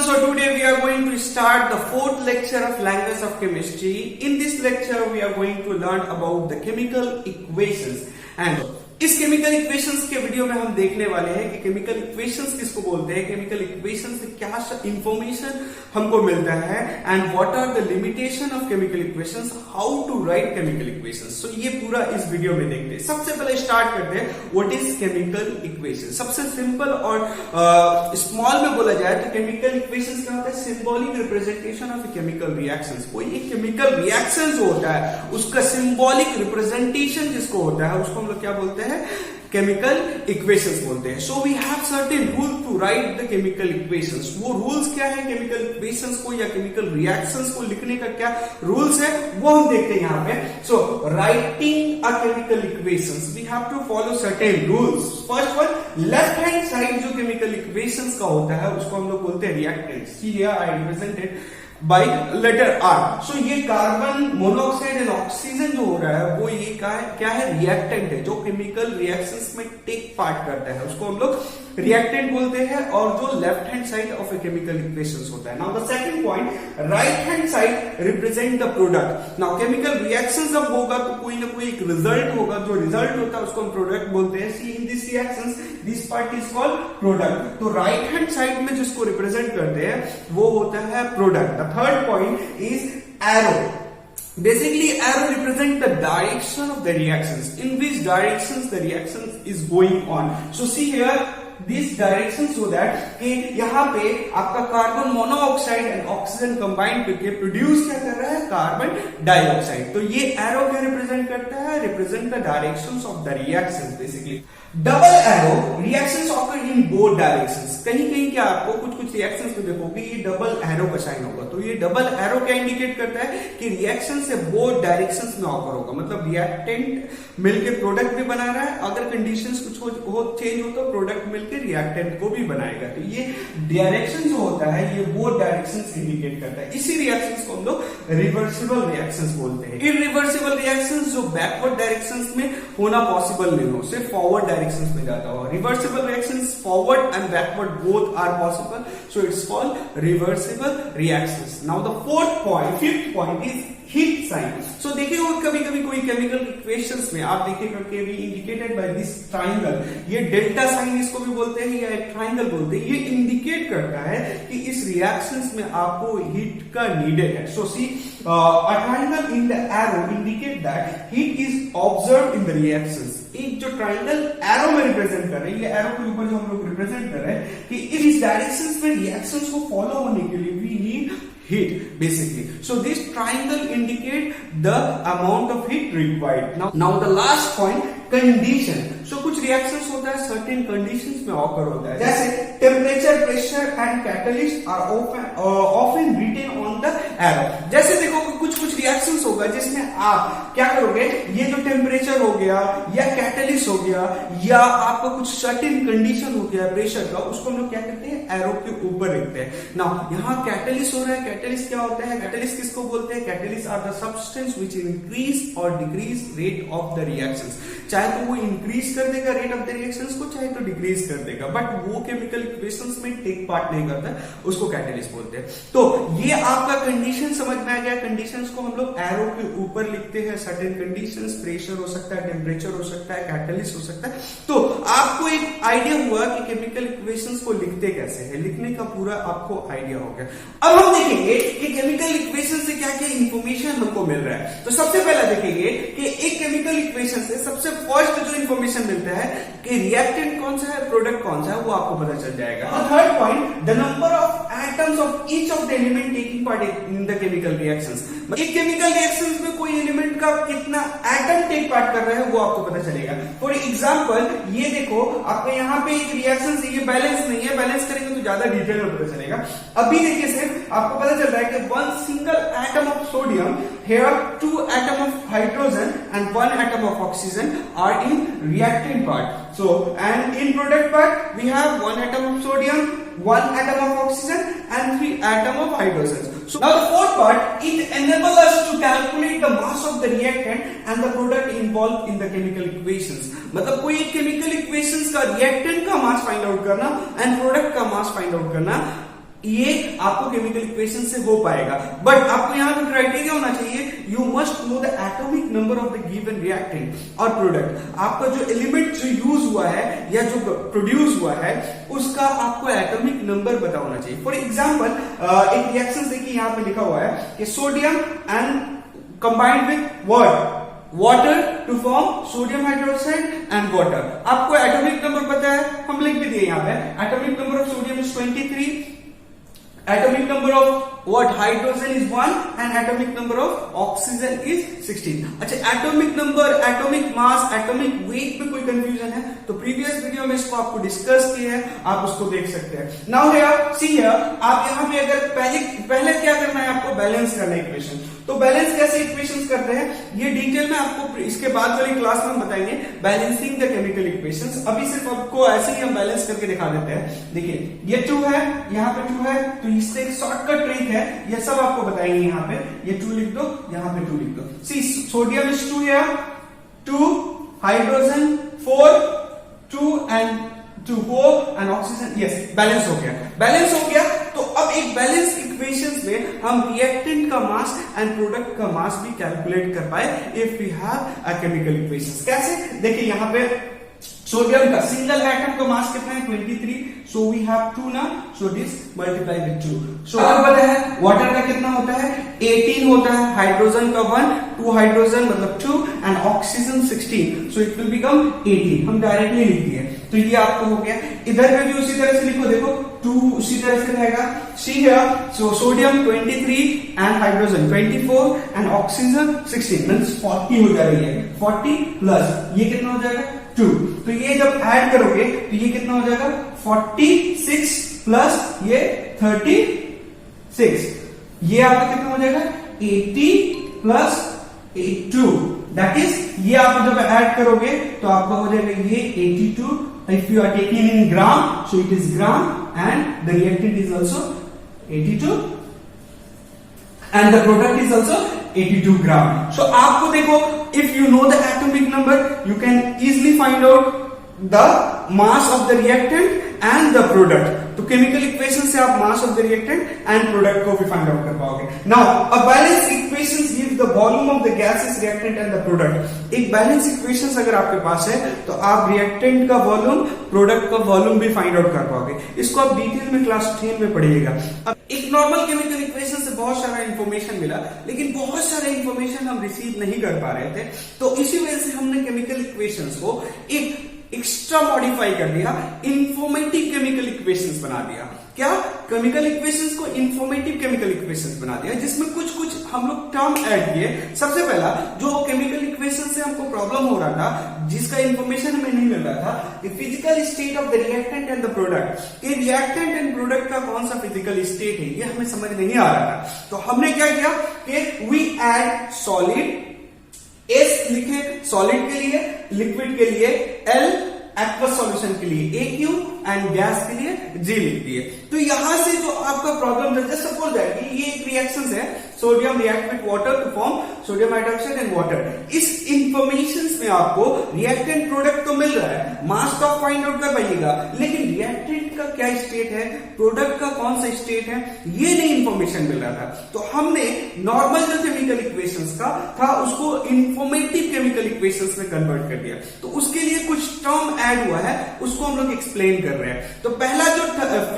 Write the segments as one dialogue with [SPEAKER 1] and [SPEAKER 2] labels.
[SPEAKER 1] So today we are going to start the fourth lecture of language of chemistry. In this lecture we are going to learn about the chemical equations and इस chemical equations के video में हम देखने वाले हैं कि chemical equations किसको बोलते हैं, केमिकल इक्वेशन से क्या इंफॉर्मेशन हमको मिलता है and what are the limitation of chemical equations, how to write chemical equations. So ये पूरा इस वीडियो में देखते हैं. सबसे पहले स्टार्ट करते हैं व्हाट इज केमिकल इक्वेशन. सबसे सिंपल और स्मॉल में बोला जाए तो केमिकल इक्वेशंस क्या होता है, symbolic representation of chemical reactions. कोई एक केमिकल रिएक्शन जो होता है उसका सिंबॉलिक रिप्रेजेंटेशन जिसको होता है उसको हम लोग क्या बोलते हैं, केमिकल इक्वेशंस बोलते हैं. So we have certain rule to write the chemical equations. वो रूल्स क्या है केमिकल इक्वेशंस को या केमिकल रिएक्शंस को लिखने का क्या रूल्स है वो हम देखते हैं यहाँ पे. So writing a chemical equations we have to follow certain rules. First one, left hand side जो केमिकल इक्वेशंस का होता है उसको हम लोग बोलते हैं reactants. Here I represented by letter R. So ये कार्बन मोनोऑक्साइड एंड ऑक्सीजन जो हो रहा है वो ये क्या है रिएक्टेंट है जो केमिकल रिएक्शंस में टेक पार्ट करता है, उसको हम लोग रिएक्टेंट बोलते हैं. और जो left hand side of a chemical equations होता है. Now the second point, right hand side represent the product. Now chemical reaction जब होगा तो कोई ना कोई एक रिजल्ट होगा, जो रिजल्ट होता है उसको हम प्रोडक्ट बोलते हैं. See in this reactions this part is called product. तो राइट हैंड साइड में जिसको रिप्रेजेंट करते हैं वो होता है product. The third point is arrow. Basically, arrow represent the direction of the reactions, in which directions the reaction is going on. So see here, these directions so that कि यहाँ पे आपका carbon monoxide and oxygen combine करके produce क्या कर रहा है, carbon dioxide. तो ये एरो क्या रिप्रेजेंट करता है, represent the directions of the reactions. Basically double arrow, reactions occur in both directions. कहीं कहीं क्या आपको कुछ रिएक्शंस में देखोगे ये डबल एरो का साइन होगा. तो ये डबल एरो क्या इंडिकेट करता है कि रिएक्शन से बोथ डायरेक्शंस में ऑकर होगा. मतलब रिएक्टेंट मिलके प्रोडक्ट भी बना रहा है, अगर कंडीशंस कुछ चेंज हो तो प्रोडक्ट मिलके रिएक्टेंट को भी बनाएगा. तो ये डायरेक्शन जो होता है ये बोथ डायरेक्शंस इंडिकेट करता है. इसी रिएक्शंस को हम लोग रिवर्सिबल रिएक्शंस बोलते हैं. इरिवर्सिबल रिएक्शंस जो बैकवर्ड डायरेक्शंस में होना पॉसिबल नहीं हो, सिर्फ फॉरवर्ड डायरेक्शंस में जाता हो. Reversible reactions forward and backward both are possible, so it's called reversible reactions. Now the fifth point is heat sign. So देखिए कभी कभी कोई केमिकल इक्वेशंस में आप देखिएगा कि भी इंडिकेटेड बाय दिस ट्राइंगल, ये डेल्टा साइन इसको भी बोलते हैं या एक ट्राइंगल बोलते हैं. ये इंडिकेट करता है कि इस रिएक्शंस में आपको हीट का नीडेड है. सो सी a triangle in the arrow indicate that heat is observed in the reactions. एक जो ट्राइंगल एरो में रिप्रेजेंट कर रहे हैं, ये एरो के ऊपर जो हम लोग रिप्रेजेंट कर रहे हैं कि इस डायरेक्शंस में रिएक्शंस को फॉलो होने के लिए we need heat basically. So this triangle indicate the amount of heat required. Now the last point, condition. So कुछ reactions होता है certain conditions में occur होता है, जैसे temperature, pressure and catalyst are often written on the arrow. जैसे देखो कुछ reactions होगा जिसमें आप क्या करोगे, ये जो temperature हो गया या catalyst हो गया या आपका कुछ certain condition हो गया pressure का, उसको हम लोग क्या करते हैं, arrow के ऊपर लिखते हैं. Now यहाँ catalyst हो रहा है. कैटलिस्ट क्या होता है, कैटलिस्ट किसको बोलते हैं, catalyst are the substance which increase or decrease rate of the reactions. चाहे तो वो इंक्रीज कर देगा रेट ऑफ द रिएक्शंस को, चाहे तो डिक्रीज कर देगा, बट वो केमिकल इक्वेशंस में टेक पार्ट नहीं करता, उसको कैटलिस्ट बोलते हैं. तो ये आपका कंडीशन समझ में आ गया. कंडीशंस को हम लोग एरो के ऊपर लिखते हैं. सर्टेन कंडीशंस, प्रेशर हो सकता है, टेम्परेचर हो सकता है, कैटलिस्ट हो सकता है. तो आपको एक आइडिया हुआ कि केमिकल इक्वेशंस को लिखते कैसे है, लिखने का पूरा आपको आइडिया हो गया. अब हम देखेंगे कि केमिकल इक्वेशन से क्या क्या इंफॉर्मेशन हमको मिल रहा है. तो सबसे पहला देखेंगे कि एक केमिकल इक्वेशन से सबसे फर्स्ट जो इंफॉर्मेशन मिलता है कि रिएक्टेंट कौन सा है, प्रोडक्ट कौन सा है, वो आपको पता चल जाएगा. Third point, the number of atoms of each of the element taking part in the chemical reactions. एक केमिकल रिएक्शंस में कोई एलिमेंट का कितना एटम टेक पार्ट कर रहा है वो आपको पता चलेगा. फॉर एग्जांपल ये देखो आपके यहाँ पे एक रिएक्शन से ये बैलेंस नहीं है, बैलेंस करेंगे तो ज्यादा डिटेल में पता चलेगा. अभी देखिए सिर्फ आपको पता चल रहा है कि one single atom of sodium, here 2 atom of hydrogen and 1 atom of oxygen are in reactant part. So and in product part we have 1 atom of sodium, 1 atom of oxygen and 3 atom of hydrogen. So now the fourth part, it enables us to calculate the mass of the reactant and the product involved in the chemical equations. मतलब कोई chemical equations का reactant का mass find out करना and product का mass find out करना ये आपको chemical equation से हो पाएगा। बट आपको यहाँ पे क्राइटेरिया होना चाहिए, you must know the atomic number of the given reactant और प्रोडक्ट। आपका जो एलिमेंट जो यूज हुआ है या जो प्रोड्यूस हुआ है उसका आपको एटॉमिक नंबर पता होना चाहिए। फॉर एग्जाम्पल एक रिएक्शन देखिए यहाँ पे लिखा हुआ है कि sodium and combined with water to form sodium hydroxide and water. आपको एटॉमिक नंबर पता है, हम लिख भी दिए यहाँ पे, atomic number of sodium is 23, atomic number of what hydrogen is 1 and atomic number of oxygen is 16। अच्छा, atomic number, atomic mass, atomic weight में कोई कंफ्यूजन है तो प्रीवियस वीडियो में इसको आपको डिस्कस किया है, आप उसको देख सकते हैं। नाउ हियर सी हियर, आप यहाँ पे अगर पहले क्या करना है, आपको बैलेंस करना है इक्वेशन। तो बैलेंस कैसे इक्वेशंस करते हैं ये डिटेल में आपको इसके बाद वाली क्लास में बताएंगे, बैलेंसिंग द केमिकल इक्वेशंस। अभी सिर्फ आपको ऐसे ही हम बैलेंस करके दिखा देते हैं। देखिए ये 2 है, यहाँ पे 2 है, तो इससे एक शॉर्टकट ट्रिक है, ये सब आपको बताएंगे। यहाँ पे ये 2 लिख दो, यहाँ पे 2 लिख दो। सी सोडियम इज 2 है, 2 hydrogen 4, 2 and 2 4 and oxygen, yes balance हो गया। बैलेंस हो गया तो अब एक बैलेंस इक्वेशंस में हम रिएक्टेंट का मास एंड प्रोडक्ट का मास भी कैलकुलेट कर पाए if we have a chemical equations. कैसे, देखिए यहाँ पे सोडियम का सिंगल एटम का मास कितना है 23, सो वी हैव 2 ना, सो दिस मल्टीप्लाई विद 2। सो अब पता है वाटर का कितना होता है 18 होता है, हाइड्रोजन का 1, 2 हाइड्रोजन मतलब 2 and oxygen 16, so it will become 18। हम डायरेक्टली लिख दिए तो ये आपको हो गया। इधर में भी उसी तरह से लिखो, देखो 2 उसी तरह से रहेगा। See here, so sodium 23 and hydrogen 24 and oxygen 16 means 40 हो जा रही है। 40 प्लस ये कितना हो जाएगा 2, तो ये जब ऐड करोगे तो ये कितना हो जाएगा 46 प्लस ये 36, ये आपका कितना हो जाएगा 80 प्लस 82, दैट इज ये आप जब ऐड करोगे तो आपका हो जाएगा ये 82। If you are taking in gram so it is gram and the reactant is also 82 and the product is also 82 gram. So आपको देखो, if you know the atomic number you can easily find out the mass of the reactant and the product. तो chemical equation से आप mass of the reactant and product को भी find out कर पाओगे। Now a balance equations give the volume of the gases, reactant and the product. एक balance equations अगर आपके पास है तो आप रिएक्टेंट का वॉल्यूम, प्रोडक्ट का वॉल्यूम भी फाइंड आउट कर पाओगे। इसको आप डिटेल में क्लास 10 में पढ़िएगा। अब एक नॉर्मल केमिकल इक्वेशन से बहुत सारा इंफॉर्मेशन मिला, लेकिन बहुत सारा इंफॉर्मेशन हम रिसीव नहीं कर पा रहे थे, तो इसी वजह से हमने केमिकल इक्वेशंस को एक एक्स्ट्रा मॉडिफाई कर दिया, इंफॉर्मेटिव केमिकल इक्वेशंस बना दिया। क्या, केमिकल इक्वेशंस को इंफॉर्मेटिव केमिकल इक्वेशंस बना दिया, जिसमें कुछ कुछ हम लोग टर्म ऐड किए। सबसे पहला जो केमिकल इक्वेशन से हमको प्रॉब्लम हो रहा था, जिसका इंफॉर्मेशन हमें नहीं मिल रहा था, the physical state of the reactant and the product. ये रिएक्टेंट एंड प्रोडक्ट का कौन सा फिजिकल स्टेट है ये हमें समझ नहीं आ रहा था। तो हमने क्या किया कि वी ऐड सॉलिड, एस लिखे सॉलिड के लिए, लिक्विड के लिए एल, एक्वस सॉल्यूशन के लिए AQ एंड गैस के लिए G लिख दिए। तो यहां से जो आपका प्रॉब्लम था, जस्ट सपोज दैट ये एक रिएक्शन है, sodium react with water to form sodium hydroxide and water. इस इंफॉर्मेशन में आपको रिएक्टेंट प्रोडक्ट तो मिल रहा है, मास तो आप फाइंड आउट कर पाइएगा, लेकिन रिएक्टेंट का क्या स्टेट है, प्रोडक्ट का कौन सा स्टेट है, ये नहीं इंफॉर्मेशन मिल रहा था। तो हमने नॉर्मल जो केमिकल इक्वेशंस का था उसको इंफॉर्मेटिव केमिकल इक्वेशंस में कन्वर्ट कर दिया। तो उसके लिए कुछ टर्म ऐड हुआ है, उसको हम लोग एक्सप्लेन कर रहे हैं। तो पहला जो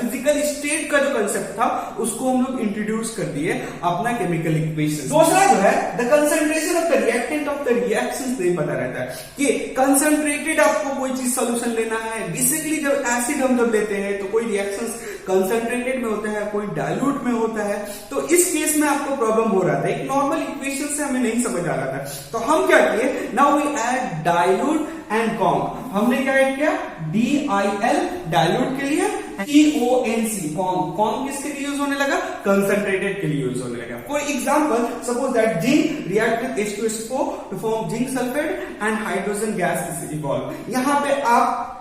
[SPEAKER 1] फिजिकल स्टेट का जो कंसेप्ट था उसको हम लोग इंट्रोड्यूस कर दिए अपना केमिकल इक्वेशन। दूसरा जो है the concentration of the reactant of the reactions नहीं पता रहता है कि कंसंट्रेटेड आपको कोई चीज सोल्यूशन लेना है। बेसिकली जब एसिड हम जब लेते हैं तो कोई रिएक्शंस कंसंट्रेटेड में होता है, कोई डाइल्यूट में होता है। तो इस केस में आपको प्रॉब्लम हो रहा था, एक नॉर्मल इक्वेशन से हमें नहीं समझ आ रहा था। तो हम क्या किए, now we add dilute and conc. हमने क्या ऐड किया, DIL डाइल्यूट के लिए, CONC कॉन्क किसके लिए यूज होने लगा, कंसंट्रेटेड के लिए यूज होने लगा। For example suppose that zinc react with H2SO4 to form zinc sulphate and hydrogen gas is evolve. यहां पे आप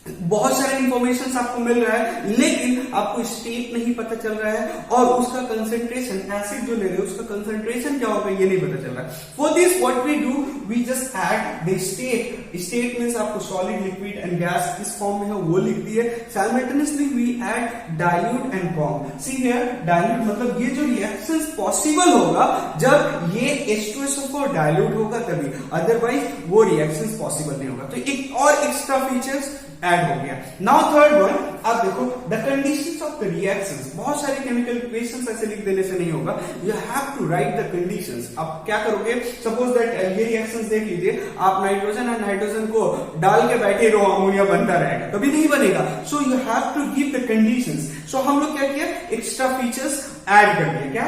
[SPEAKER 1] बहुत सारे इंफॉर्मेशन आपको मिल रहा है, लेकिन आपको स्टेट नहीं पता चल रहा है और उसका कंसंट्रेशन, एसिड जो ले रहे हो उसका कंसंट्रेशन क्या होगा ये नहीं पता चल रहा है। For this what we do, we just add the state. State means आपको सॉलिड, लिक्विड एंड गैस किस फॉर्म में है वो लिख दिए। Simultaneously we add dilute and bond. See here, dilute मतलब ये जो रिएक्शन पॉसिबल होगा जब ये H2SO4 डाइल्यूट होगा तभी, अदरवाइज वो रिएक्शन पॉसिबल नहीं होगा। तो एक और एक्स्ट्रा फीचर्स ऐड हो गया। नाउ थर्ड वन, आप देखो the conditions of the reactions. बहुत सारे केमिकल इक्वेशंस ऐसे लिख देने से नहीं होगा, you have to write the conditions. आप क्या करोगे, सपोज दैट ये रिएक्शंस देख लीजिए, आप नाइट्रोजन और नाइट्रोजन को डाल के बैठे रहो, अमोनिया बनता रहेगा, कभी नहीं बनेगा। So you have to give the conditions. So हम लोग क्या किया, एक्स्ट्रा फीचर्स ऐड कर दिए, क्या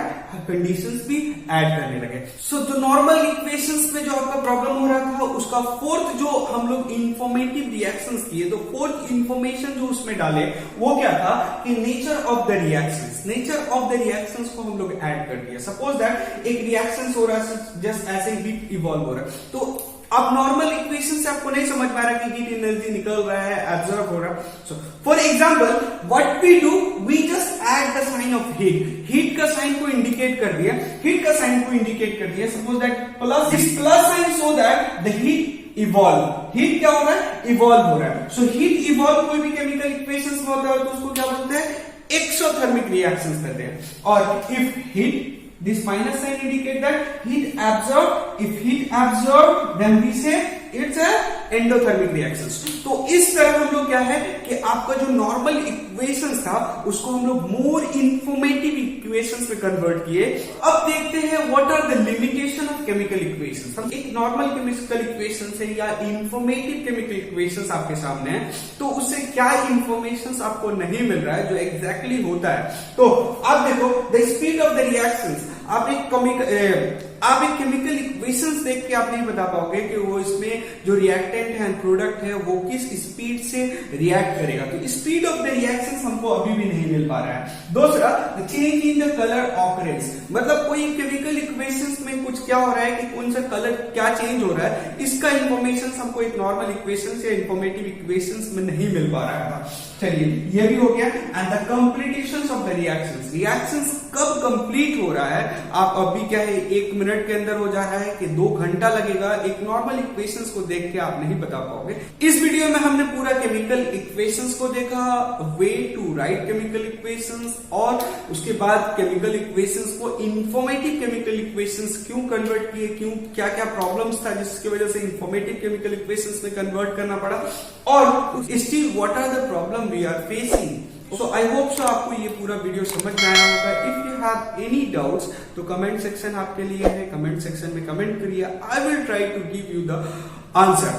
[SPEAKER 1] कंडीशंस भी ऐड करने लगे। सो जो नॉर्मल इक्वेशंस में जो आपका प्रॉब्लम हो रहा था, उसका फोर्थ जो हम लोग इंफॉर्मेटिव रिएक्शंस किए, तो फोर्थ इंफॉर्मेशन जो उसमें डाले वो क्या था कि nature of the reactions. Nature of the reactions को हम लोग ऐड कर दिया। सपोज दैट एक रिएक्शन हो रहा है, जस्ट ऐसे हीट इवॉल्व हो रहा है, तो अब नॉर्मल इक्वेशन से आपको नहीं समझ में आ रहा कि हीट एनर्जी निकल रहा है, एब्जॉर्ब हो रहा है। So for example what we do, we just add the sign of heat. Heat का साइन को इंडिकेट कर दिया, हीट का साइन को इंडिकेट कर दिया। Suppose that plus, this plus sign so that the heat evolve. Heat क्या हो रहा है, इवॉल्व हो रहा है। सो हीट इवॉल्व कोई भी केमिकल इक्वेशन में होता है तो उसको क्या बोलते हैं, एक्सोथर्मिक रिएक्शंस कहते हैं। और if heat, this minus sign indicate that heat absorbed. If heat absorbed, then we say it's a endothermic reactions. तो इस तरह हम लोग क्या है कि आपका जो नॉर्मल इक्वेशंस था उसको हम लोग मोर इंफॉर्मेटिव इक्वेशंस में कन्वर्ट किए। अब देखते हैं what are the limitation of chemical equations. हम एक नॉर्मल केमिकल इक्वेशन से या इंफॉर्मेटिव केमिकल इक्वेशंस आपके सामने है, तो उससे क्या इंफॉर्मेशंस आपको नहीं मिल रहा है जो एग्जैक्टली होता है। तो आप देखो the speed of the reactions, आप एक केमिकल इक्वेशंस देख के आप नहीं बता पाओगे कि वो इसमें जो रिएक्टेंट है, प्रोडक्ट है, वो किस स्पीड से रिएक्ट करेगा। तो स्पीड ऑफ द रिएक्शंस हमको अभी भी नहीं मिल पा रहा है। दूसरा, change in the colour occurrence, मतलब कोई केमिकल इक्वेशंस में कुछ क्या हो रहा है कि कौन सा कलर क्या चेंज हो रहा है, इसका इंफॉर्मेशन हमको एक नॉर्मल इक्वेशन या इंफॉर्मेटिव इक्वेशंस में नहीं मिल पा रहा था। चलिए ये भी हो गया। And the completions of the reactions, reactions कब कंप्लीट हो रहा है, आप अभी क्या है 1 मिनट के अंदर हो जा रहा है कि 2 घंटा लगेगा, एक नॉर्मल इक्वेशंस को देख के आप नहीं बता पाओगे। इस वीडियो में हमने पूरा केमिकल इक्वेशंस को देखा, way to write chemical equations, और उसके बाद केमिकल इक्वेशंस को इंफॉर्मेटिव केमिकल इक्वेशंस क्यों कन्वर्ट किए, क्यों क्या क्या प्रॉब्लम्स था जिसकी वजह से इंफॉर्मेटिव केमिकल इक्वेशंस में कन्वर्ट करना पड़ा, और still what are the problem we are facing. So I hope so आपको ये पूरा वीडियो समझ में आया होगा। If you have any doubts तो कमेंट सेक्शन आपके लिए है, कमेंट सेक्शन में कमेंट करिए, I will try to give you the answer.